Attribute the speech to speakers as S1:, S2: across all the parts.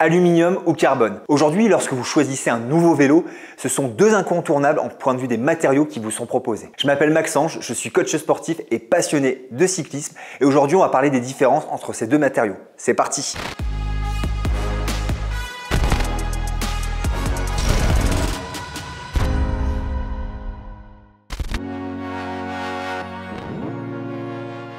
S1: Aluminium ou carbone? Aujourd'hui, lorsque vous choisissez un nouveau vélo, ce sont deux incontournables en point de vue des matériaux qui vous sont proposés. Je m'appelle Maxence, je suis coach sportif et passionné de cyclisme et aujourd'hui on va parler des différences entre ces deux matériaux. C'est parti!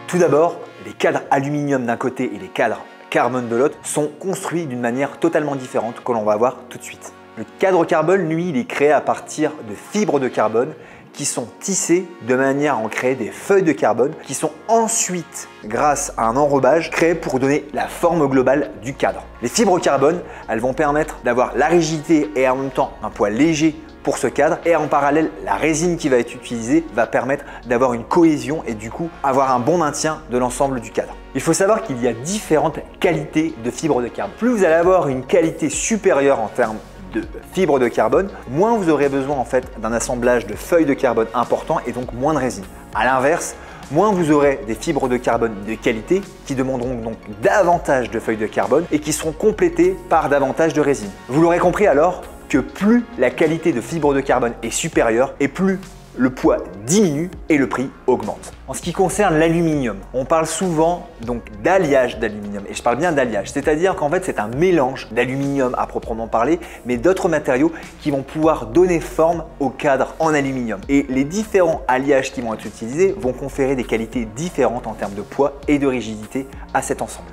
S1: Tout d'abord, les cadres aluminium d'un côté et les cadres carbone de l'autre sont construits d'une manière totalement différente que l'on va voir tout de suite. Le cadre carbone, lui, il est créé à partir de fibres de carbone qui sont tissées de manière à en créer des feuilles de carbone qui sont ensuite, grâce à un enrobage, créées pour donner la forme globale du cadre. Les fibres carbone, elles vont permettre d'avoir la rigidité et en même temps un poids léger pour ce cadre, et en parallèle la résine qui va être utilisée va permettre d'avoir une cohésion et du coup avoir un bon maintien de l'ensemble du cadre. Il faut savoir qu'il y a différentes qualités de fibres de carbone. Plus vous allez avoir une qualité supérieure en termes de fibres de carbone, moins vous aurez besoin en fait d'un assemblage de feuilles de carbone important et donc moins de résine. À l'inverse, moins vous aurez des fibres de carbone de qualité qui demanderont donc davantage de feuilles de carbone et qui seront complétées par davantage de résine. Vous l'aurez compris alors que plus la qualité de fibres de carbone est supérieure et plus le poids diminue et le prix augmente. En ce qui concerne l'aluminium, on parle souvent donc d'alliage d'aluminium et je parle bien d'alliage, c'est-à-dire qu'en fait c'est un mélange d'aluminium à proprement parler mais d'autres matériaux qui vont pouvoir donner forme au cadre en aluminium et les différents alliages qui vont être utilisés vont conférer des qualités différentes en termes de poids et de rigidité à cet ensemble.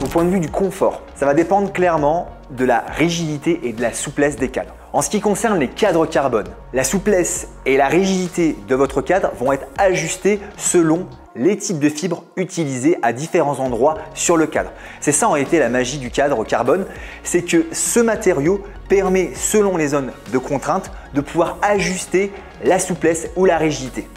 S1: Au point de vue du confort, ça va dépendre clairement de la rigidité et de la souplesse des cadres. En ce qui concerne les cadres carbone, la souplesse et la rigidité de votre cadre vont être ajustées selon les types de fibres utilisés à différents endroits sur le cadre. C'est ça en réalité la magie du cadre carbone, c'est que ce matériau permet selon les zones de contrainte de pouvoir ajuster la souplesse ou la rigidité.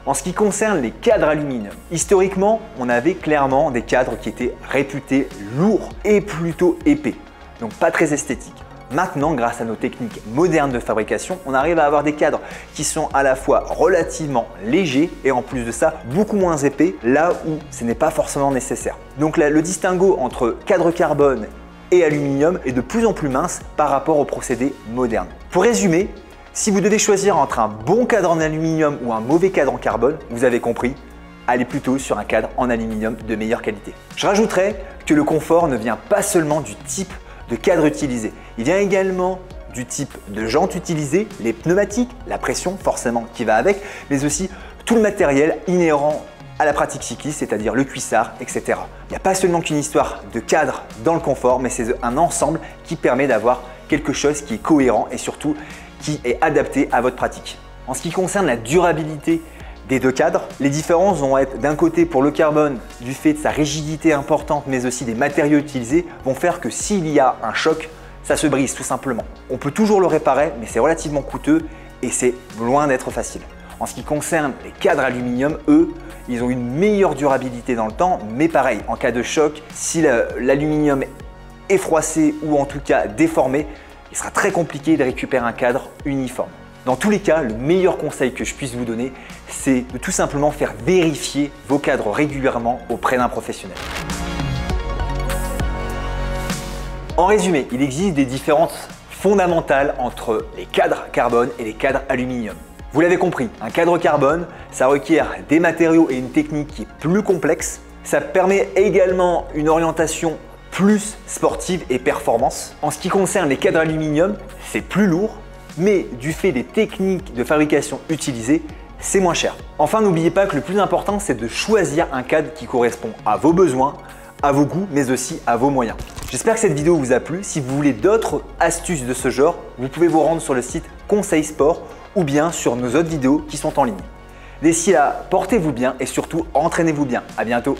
S1: En ce qui concerne les cadres aluminium, historiquement, on avait clairement des cadres qui étaient réputés lourds et plutôt épais, donc pas très esthétiques. Maintenant, grâce à nos techniques modernes de fabrication, on arrive à avoir des cadres qui sont à la fois relativement légers et en plus de ça, beaucoup moins épais, là où ce n'est pas forcément nécessaire. Donc là, le distinguo entre cadre carbone et aluminium est de plus en plus mince par rapport aux procédés modernes. Pour résumer, si vous devez choisir entre un bon cadre en aluminium ou un mauvais cadre en carbone, vous avez compris, allez plutôt sur un cadre en aluminium de meilleure qualité. Je rajouterais que le confort ne vient pas seulement du type de cadre utilisé, il vient également du type de jantes utilisées, les pneumatiques, la pression forcément qui va avec, mais aussi tout le matériel inhérent à la pratique cycliste, c'est-à-dire le cuissard, etc. Il n'y a pas seulement qu'une histoire de cadre dans le confort, mais c'est un ensemble qui permet d'avoir quelque chose qui est cohérent et surtout qui est adapté à votre pratique. En ce qui concerne la durabilité des deux cadres, les différences vont être d'un côté pour le carbone, du fait de sa rigidité importante, mais aussi des matériaux utilisés, vont faire que s'il y a un choc, ça se brise tout simplement. On peut toujours le réparer, mais c'est relativement coûteux et c'est loin d'être facile. En ce qui concerne les cadres aluminium, eux, ils ont une meilleure durabilité dans le temps, mais pareil, en cas de choc, si l'aluminium est froissé ou en tout cas déformé, il sera très compliqué de récupérer un cadre uniforme. Dans tous les cas, le meilleur conseil que je puisse vous donner, c'est de tout simplement faire vérifier vos cadres régulièrement auprès d'un professionnel. En résumé, il existe des différences fondamentales entre les cadres carbone et les cadres aluminium. Vous l'avez compris, un cadre carbone, ça requiert des matériaux et une technique qui est plus complexe. Ça permet également une orientation plus sportive et performance. En ce qui concerne les cadres aluminium, c'est plus lourd, mais du fait des techniques de fabrication utilisées, c'est moins cher. Enfin, n'oubliez pas que le plus important, c'est de choisir un cadre qui correspond à vos besoins, à vos goûts, mais aussi à vos moyens. J'espère que cette vidéo vous a plu. Si vous voulez d'autres astuces de ce genre, vous pouvez vous rendre sur le site Conseil Sport ou bien sur nos autres vidéos qui sont en ligne. D'ici là, portez-vous bien et surtout entraînez-vous bien. À bientôt.